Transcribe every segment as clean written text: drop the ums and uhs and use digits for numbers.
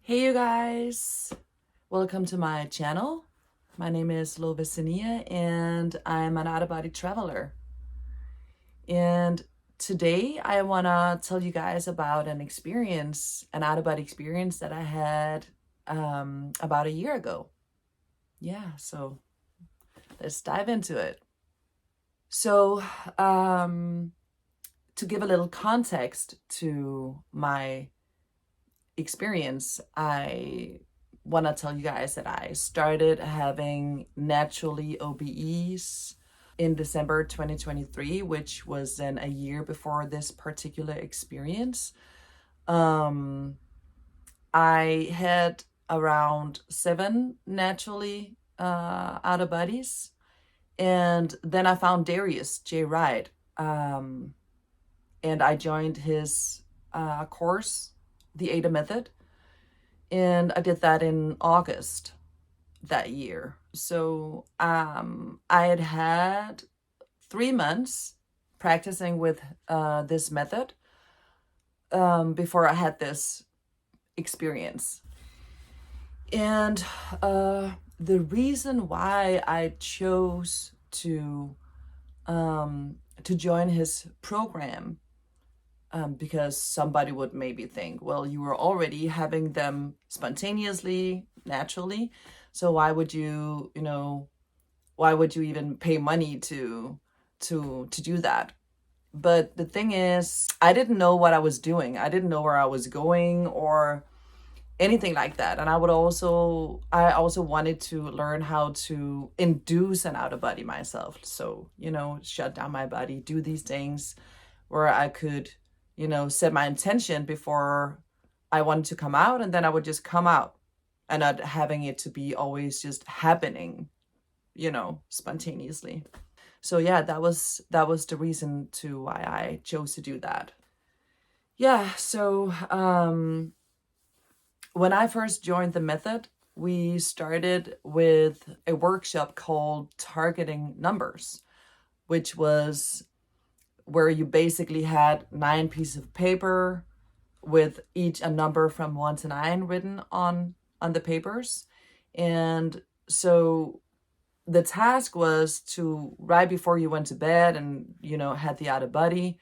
Hey you guys, welcome to my channel. My name is Lovicinia and I'm an out-of-body traveler. And today I want to tell you guys about an out-of-body experience that I had about a year ago. Yeah, so let's dive into it. So to give a little context to my experience, I want to tell you guys that I started having naturally OBEs in December 2023, which was then a year before this particular experience. I had around 7 naturally out of bodies, and then I found Darius J. Wright, and I joined his course, the ADA method, and I did that in August that year. So I had 3 months practicing with this method before I had this experience. And the reason why I chose to join his program, because somebody would maybe think, well, you were already having them spontaneously, naturally, so why would you even pay money to do that? But the thing is, I didn't know what I was doing. I didn't know where I was going or anything like that. And I also wanted to learn how to induce an out of body myself. So, shut down my body, do these things where I could, set my intention before I wanted to come out, and then I would just come out and not having it to be always just happening, spontaneously. So yeah, that was the reason to why I chose to do that. Yeah, so when I first joined the method, we started with a workshop called Targeting Numbers, which was where you basically had 9 pieces of paper with each a number from 1 to 9 written on the papers. And so the task was to, right before you went to bed and, had the out of body,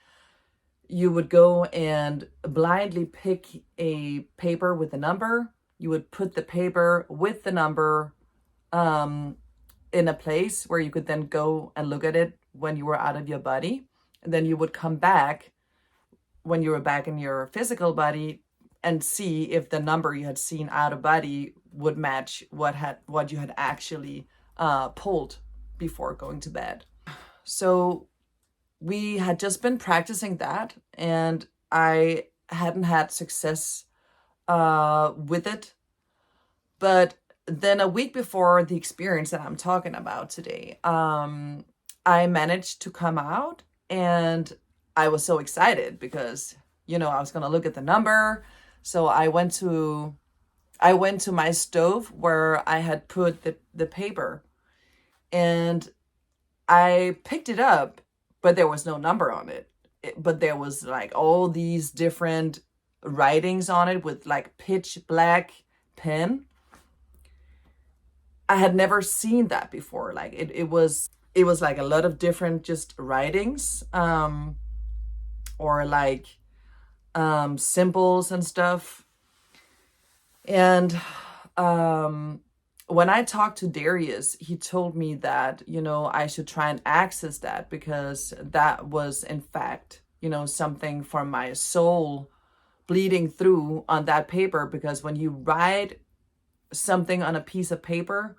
you would go and blindly pick a paper with a number. You would put the paper with the number in a place where you could then go and look at it when you were out of your body. And then you would come back when you were back in your physical body and see if the number you had seen out of body would match what you had actually pulled before going to bed. So we had just been practicing that, and I hadn't had success with it. But then a week before the experience that I'm talking about today, I managed to come out, and I was so excited because, I was going to look at the number. So I went to my stove where I had put the paper, and I picked it up, but there was no number on it. But there was like all these different writings on it with like pitch black pen. I had never seen that before. Like it was like a lot of different just writings, or like symbols and stuff. And when I talked to Darius, he told me that, I should try and access that, because that was in fact, something from my soul bleeding through on that paper. Because when you write something on a piece of paper,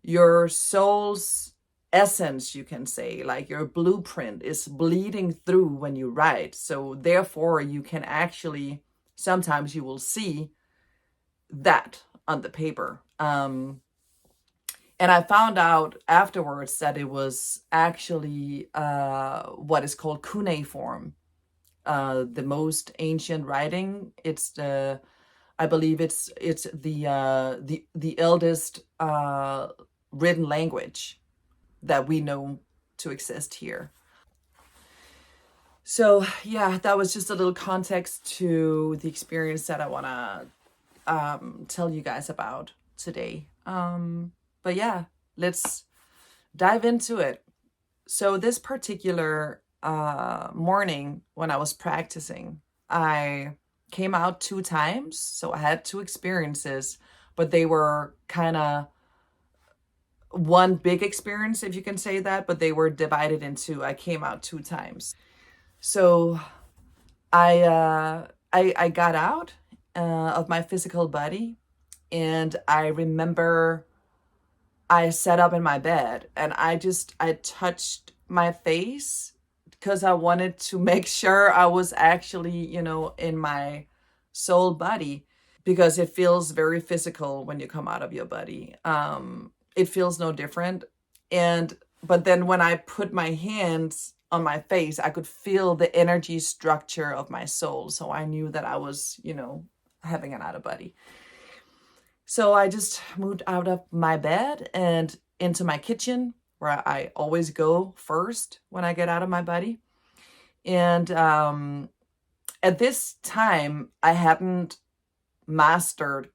your soul's essence, you can say, like your blueprint, is bleeding through when you write. So therefore you can actually, sometimes you will see that on the paper. And I found out afterwards that it was actually what is called cuneiform, the most ancient writing. I believe it's the eldest written language that we know to exist here. So yeah, that was just a little context to the experience that I want to tell you guys about today. But yeah, let's dive into it. So this particular morning when I was practicing, I came out 2 times. So I had 2 experiences, but they were kind of one big experience, if you can say that, but they were divided into, I came out 2 times. So I got out of my physical body, and I remember I sat up in my bed and I touched my face because I wanted to make sure I was actually, in my soul body, because it feels very physical when you come out of your body. It feels no different. But then when I put my hands on my face, I could feel the energy structure of my soul. So I knew that I was, having an out of body. So I just moved out of my bed and into my kitchen, where I always go first when I get out of my body. And at this time, I hadn't mastered,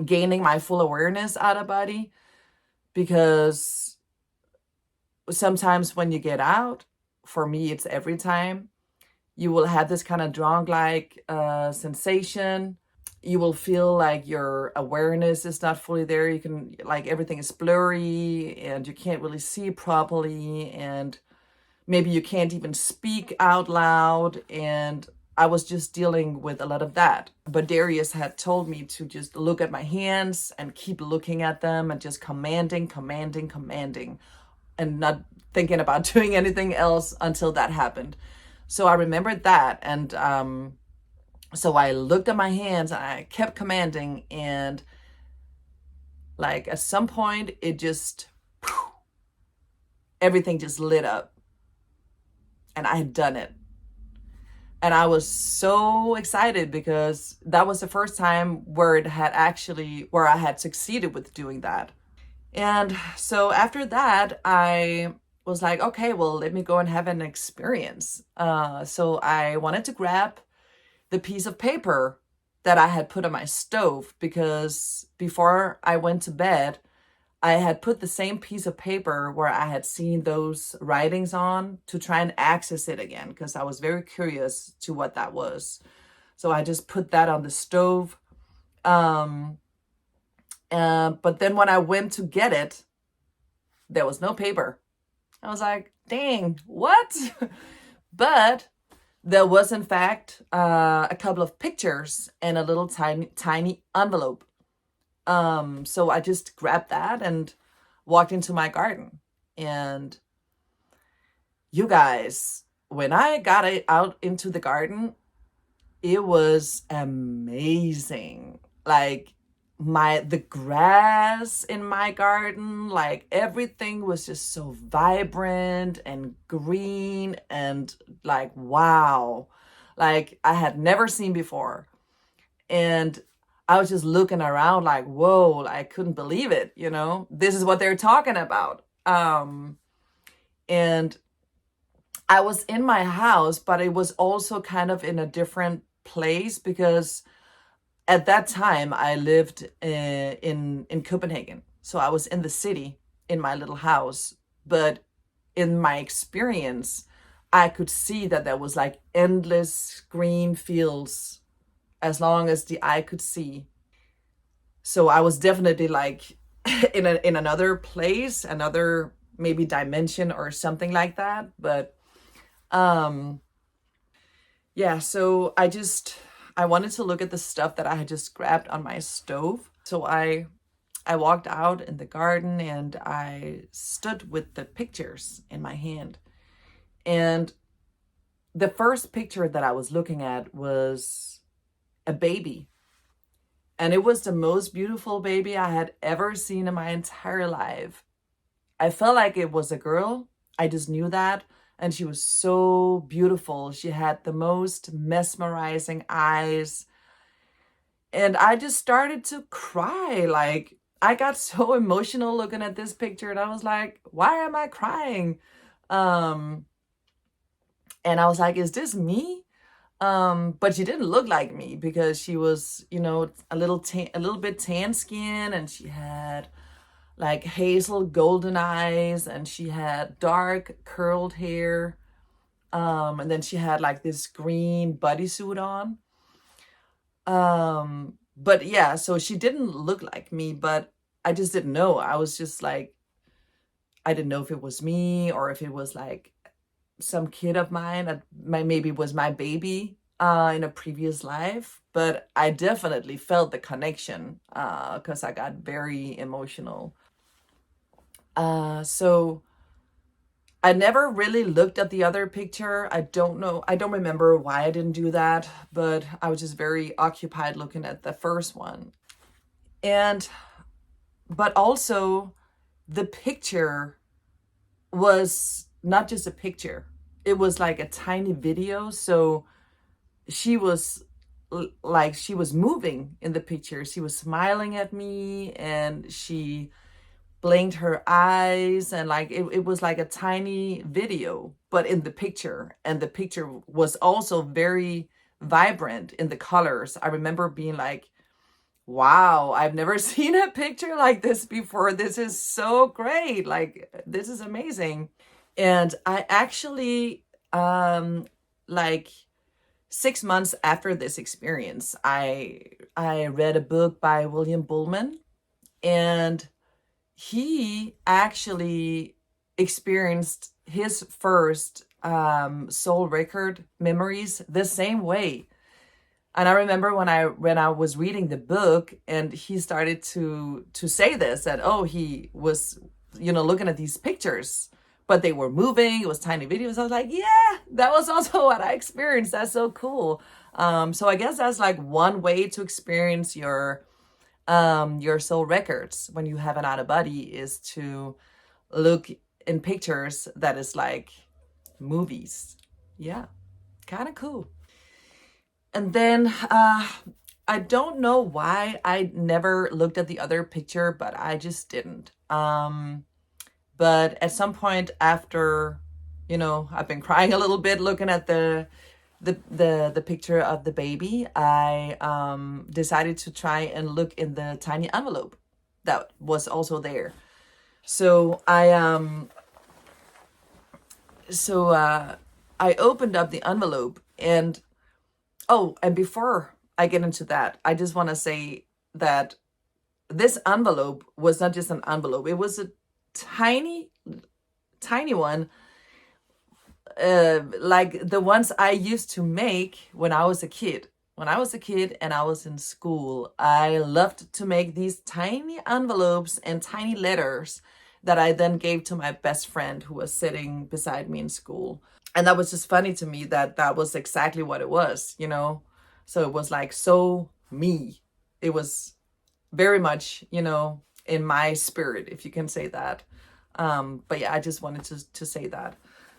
gaining my full awareness out of body, because sometimes when you get out, for me, it's every time, you will have this kind of drunk-like sensation. You will feel like your awareness is not fully there. You can, like, everything is blurry and you can't really see properly, and maybe you can't even speak out loud. And I was just dealing with a lot of that. But Darius had told me to just look at my hands and keep looking at them and just commanding, and not thinking about doing anything else until that happened. So I remembered that. And so I looked at my hands and I kept commanding. And like at some point, it just, everything just lit up. And I had done it. And I was so excited because that was the first time where I had succeeded with doing that. And so after that, I was like, okay, well, let me go and have an experience. So I wanted to grab the piece of paper that I had put on my stove, because before I went to bed, I had put the same piece of paper where I had seen those writings on to try and access it again, because I was very curious to what that was. So I just put that on the stove. But then when I went to get it, there was no paper. I was like, dang, what? But there was, in fact, a couple of pictures and a little tiny envelope. So I just grabbed that and walked into my garden. And you guys, when I got it out into the garden, it was amazing. Like, the grass in my garden, like everything was just so vibrant and green and like, wow, like I had never seen before. And I was just looking around like, whoa, I couldn't believe it. This is what they're talking about. And I was in my house, but it was also kind of in a different place, because at that time I lived in Copenhagen. So I was in the city in my little house, but in my experience, I could see that there was like endless green fields as long as the eye could see. So I was definitely like in another place, another maybe dimension or something like that. But yeah, so I wanted to look at the stuff that I had just grabbed on my stove. So I walked out in the garden and I stood with the pictures in my hand. And the first picture that I was looking at was a baby. And it was the most beautiful baby I had ever seen in my entire life. I felt like it was a girl. I just knew that. And she was so beautiful. She had the most mesmerizing eyes. And I just started to cry. Like, I got so emotional looking at this picture. And I was like, why am I crying? And I was like, is this me? But she didn't look like me because she was, you know, a little bit tan skin, and she had like hazel golden eyes, and she had dark curled hair. And then she had like this green bodysuit on. But yeah, so she didn't look like me, but I just didn't know. I was just like, I didn't know if it was me or if it was like some kid of mine that maybe was my baby in a previous life. But I definitely felt the connection because I got very emotional. So I never really looked at the other picture. I don't know. I don't remember why I didn't do that, but I was just very occupied looking at the first one. But also the picture was not just a picture. It was like a tiny video. So she was like, she was moving in the picture. She was smiling at me, and she blinked her eyes, and like it was like a tiny video but in the picture, and the picture was also very vibrant in the colors. I remember being like, wow, I've never seen a picture like this before. This is so great. Like, this is amazing. And I actually like 6 months after this experience, I read a book by William Bullman, and he actually experienced his first soul record memories the same way. And I remember when I was reading the book, and he started to say this, that, oh, he was, you know, looking at these pictures, but they were moving. It was tiny videos. I was like, yeah, that was also what I experienced. That's so cool. So I guess that's like one way to experience your soul records when you have an out of body, is to look in pictures that is like movies. Yeah, kind of cool. And then I don't know why I never looked at the other picture, but I just didn't. But at some point after, you know, I've been crying a little bit looking at the picture of the baby, I decided to try and look in the tiny envelope that was also there. So I opened up the envelope, and oh, and before I get into that, I just want to say that this envelope was not just an envelope. It was a tiny one, like the ones I used to make when I was a kid. When I was a kid and I was in school, I loved to make these tiny envelopes and tiny letters that I then gave to my best friend who was sitting beside me in school. And that was just funny to me that that was exactly what it was, you know? So it was like so me. It was very much, you know, in my spirit, if you can say that. But yeah, I just wanted to say that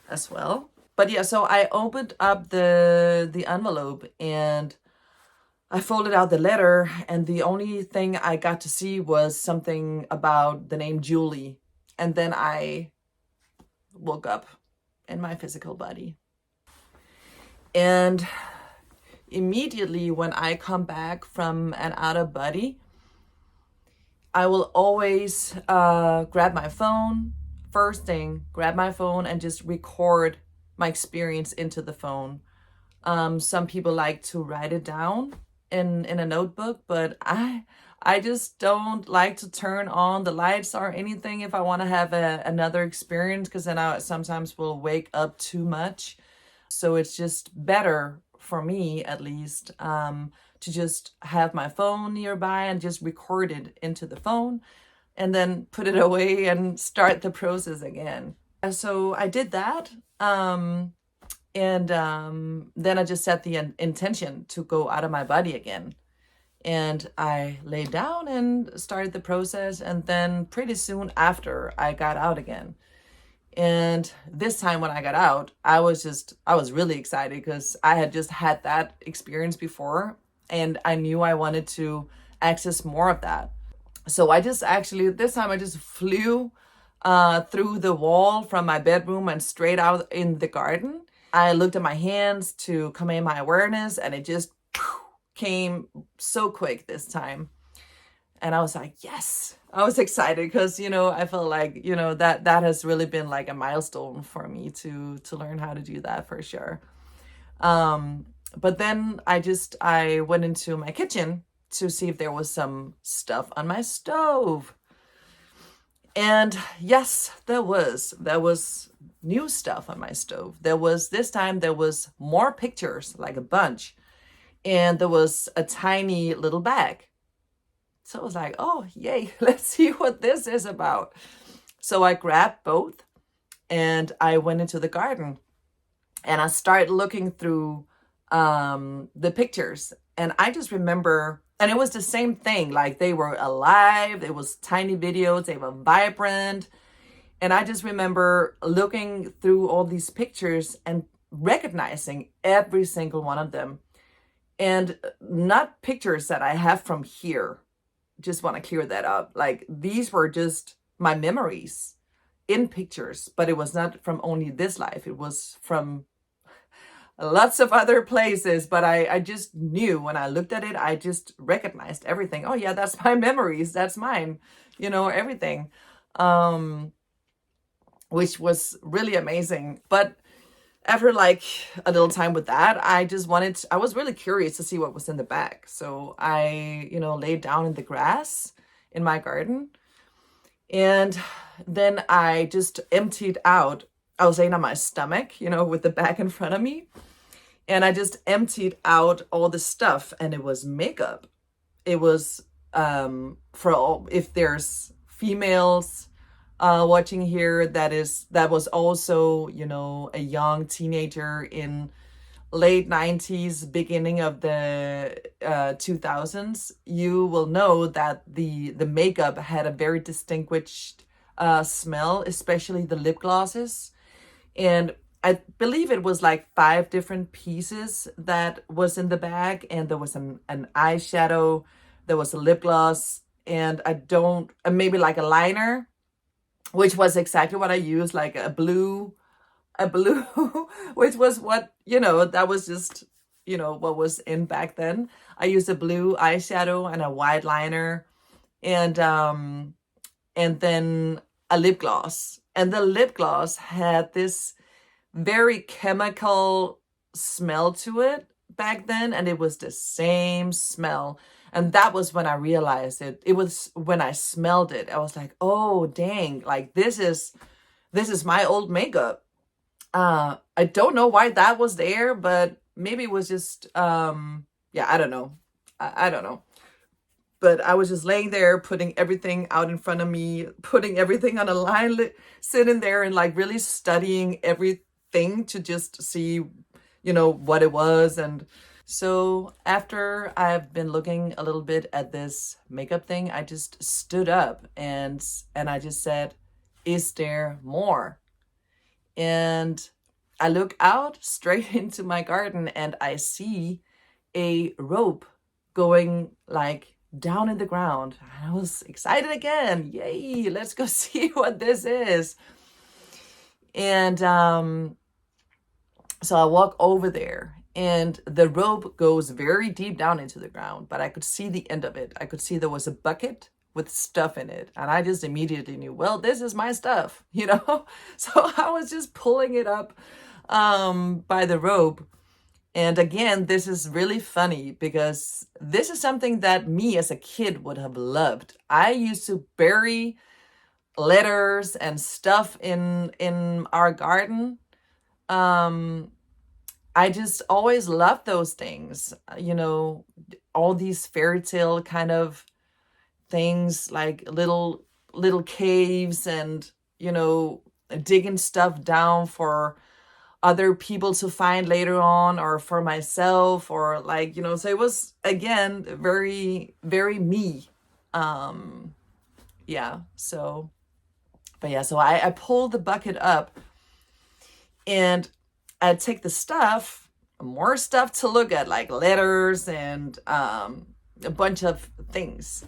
as well. But yeah, so I opened up the envelope, and I folded out the letter, and the only thing I got to see was something about the name Julie. And then I woke up in my physical body. And immediately when I come back from an out of body, I will always grab my phone. First thing, grab my phone and just record my experience into the phone. Some people like to write it down in a notebook, but I just don't like to turn on the lights or anything if I want to have another experience, because then I sometimes will wake up too much. So it's just better for me, at least, to just have my phone nearby and just record it into the phone, and then put it away and start the process again. And so I did that. And then I just set the intention to go out of my body again. And I laid down and started the process. And then pretty soon after, I got out again. And this time when I got out, I was really excited because I had just had that experience before, and I knew I wanted to access more of that. So this time I just flew through the wall from my bedroom and straight out in the garden. I looked at my hands to command my awareness, and it just came so quick this time. And I was like, yes, I was excited because, I felt like, that has really been like a milestone for me to learn how to do that for sure. But then I went into my kitchen to see if there was some stuff on my stove. And yes, there was new stuff on my stove. This time there was more pictures, like a bunch. And there was a tiny little bag. So I was like, oh, yay, let's see what this is about. So I grabbed both and I went into the garden and I started looking through the pictures. And I just remember, and it was the same thing, like they were alive, it was tiny videos, they were vibrant. And I just remember looking through all these pictures and recognizing every single one of them. And not pictures that I have from here. Just want to clear that up. Like these were just my memories in pictures, but it was not from only this life. It was from lots of other places, but I just knew when I looked at it, I just recognized everything. Oh yeah, that's my memories. That's mine, everything, which was really amazing. But after like a little time with that, I was really curious to see what was in the bag. So I, laid down in the grass in my garden. And then I just emptied out. I was laying on my stomach, with the bag in front of me. And I just emptied out all the stuff, and it was makeup. It was, if there's females watching here, that was also, a young teenager in late 90s, beginning of the 2000s, you will know that the makeup had a very distinguished smell, especially the lip glosses. And I believe it was like 5 different pieces that was in the bag, and there was an eyeshadow, there was a lip gloss, and maybe like a liner, which was exactly what I used, like a blue, which was what, that was just, what was in back then. I used a blue eyeshadow and a white liner, and then a lip gloss. And the lip gloss had this very chemical smell to it back then, and it was the same smell. And that was when I realized it. It was when I smelled it. I was like, oh, dang, like this is my old makeup. I don't know why that was there, but maybe it was just, I don't know. I don't know. But I was just laying there, putting everything out in front of me, putting everything on a line, sitting there and like really studying everything to just see, what it was. And so after I've been looking a little bit at this makeup thing, I just stood up and I just said, is there more? And I look out straight into my garden and I see a rope going like down in the ground. I was excited again. Yay, let's go see what this is. And so I walk over there, and the rope goes very deep down into the ground, but I could see the end of it. I could see there was a bucket with stuff in it. And I just immediately knew, well, this is my stuff, So I was just pulling it up by the rope. And again, this is really funny because this is something that me as a kid would have loved. I used to bury letters and stuff in our garden. I just always loved those things, all these fairy tale kind of things, like little caves and, digging stuff down for other people to find later on, or for myself, or like, so it was, again, very, very me. So I pulled the bucket up and I take the stuff, more stuff to look at, like letters and a bunch of things.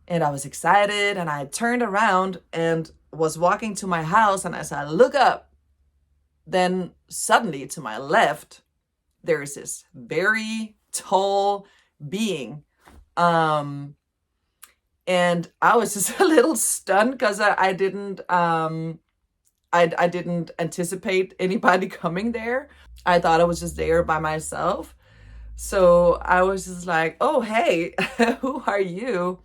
And I was excited, and I turned around and was walking to my house, and as I look up, then suddenly to my left, there's this very tall being. And I was just a little stunned because I didn't I didn't anticipate anybody coming there. I thought I was just there by myself. So I was just like, oh, hey, who are you?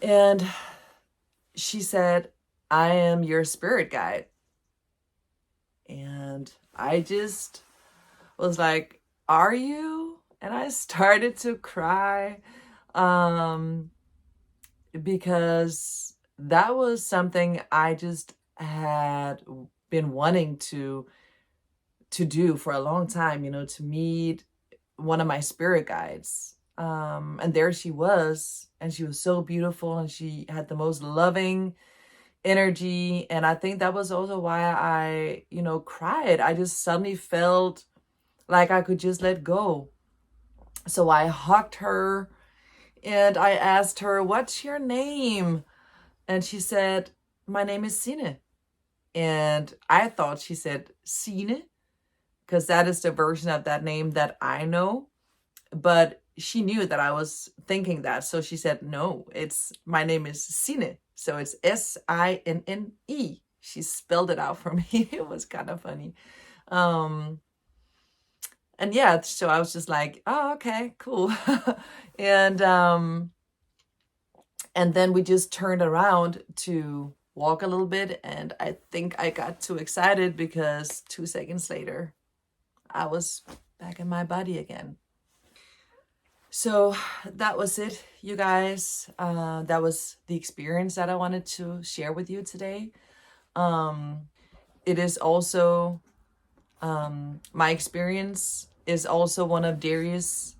And she said, I am your spirit guide. And I just was like, are you? And I started to cry because that was something I just had been wanting to do for a long time, to meet one of my spirit guides. And there she was, and she was so beautiful, and she had the most loving energy. And I think that was also why I, cried. I just suddenly felt like I could just let go. So I hugged her and I asked her, what's your name? And she said, my name is Sine. And I thought she said Sine, because that is the version of that name that I know. But she knew that I was thinking that. So she said, no, my name is Sine. So it's Sinne. She spelled it out for me. It was kind of funny. And yeah, so I was just like, oh, okay, cool. And then we just turned around to walk a little bit. And I think I got too excited because 2 seconds later, I was back in my body again. So that was it, you guys. That was the experience that I wanted to share with you today. It is also, my experience is also one of Darius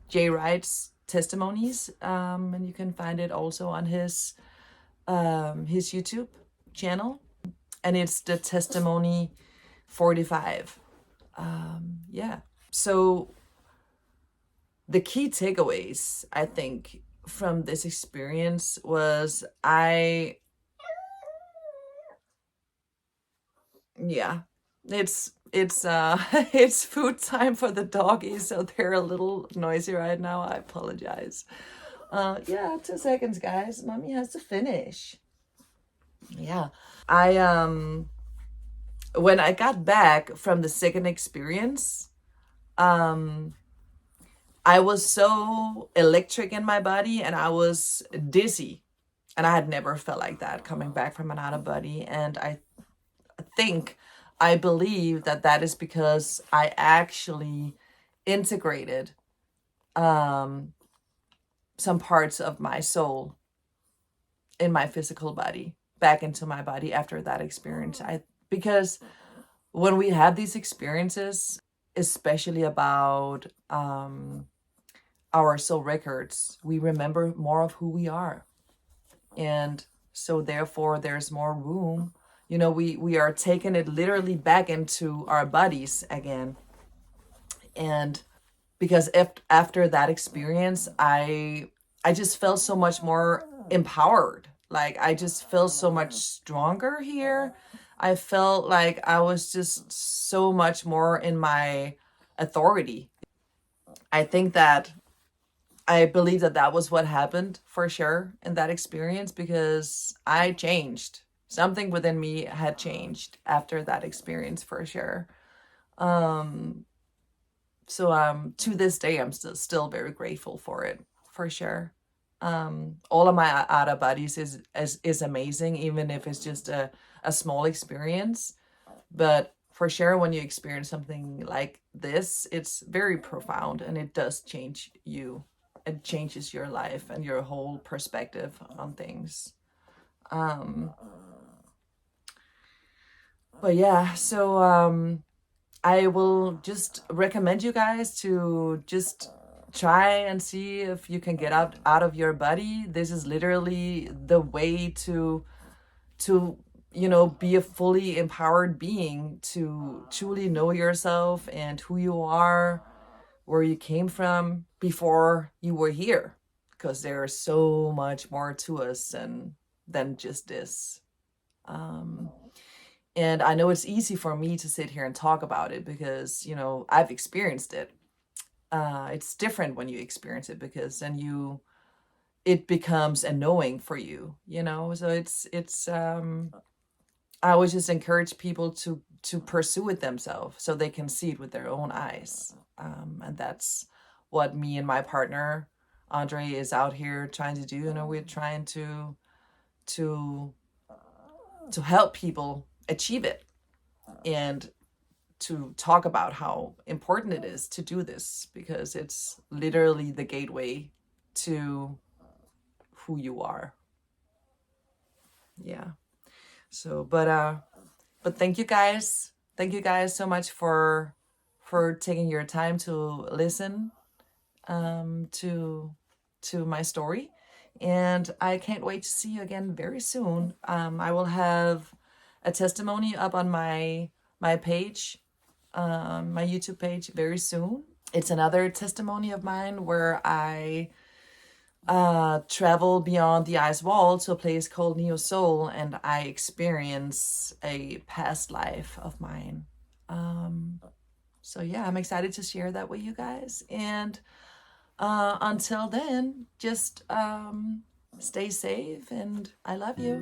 J. Wright's testimonies. And you can find it also on his YouTube channel. And it's the testimony 45. Yeah. So the key takeaways, I think, from this experience was it's it's food time for the doggies, so they're a little noisy right now. I apologize. 2 seconds, guys. Mommy has to finish. Yeah. When I got back from the second experience, I was so electric in my body and I was dizzy. And I had never felt like that coming back from an out of body. And I believe that is because I actually integrated some parts of my soul in my physical body back into my body after that experience. Because when we have these experiences, especially about our soul records, we remember more of who we are. And so therefore there's more room. We are taking it literally back into our bodies again. And because after that experience, I just felt so much more empowered. Like I just felt so much stronger here. I felt like I was just so much more in my authority. I believe that was what happened for sure in that experience, because I changed. Something within me had changed after that experience for sure. So to this day, I'm still very grateful for it, for sure. All of my out of bodies is amazing, even if it's just a small experience. But for sure, when you experience something like this, it's very profound and it does change you. It changes your life and your whole perspective on things. But yeah, so I will just recommend you guys to just try and see if you can get out of your body. This is literally the way to be a fully empowered being, to truly know yourself and who you are, where you came from before you were here, because there's so much more to us than just this. And I know it's easy for me to sit here and talk about it because, you know, I've experienced it. It's different when you experience it because then it becomes annoying for you, you know? So I always just encourage people to pursue it themselves so they can see it with their own eyes. And that's what me and my partner, Andre, is out here trying to do. You know, we're trying to to help people achieve it and to talk about how important it is to do this because it's literally the gateway to who you are. Yeah. So, but thank you guys. Thank you guys so much for taking your time to listen to my story. And I can't wait to see you again very soon. I will have a testimony up on my page, my YouTube page very soon. It's another testimony of mine where I travel beyond the ice wall to a place called Neo Soul, and I experience a past life of mine. So yeah, I'm excited to share that with you guys. And until then, just stay safe, and I love you.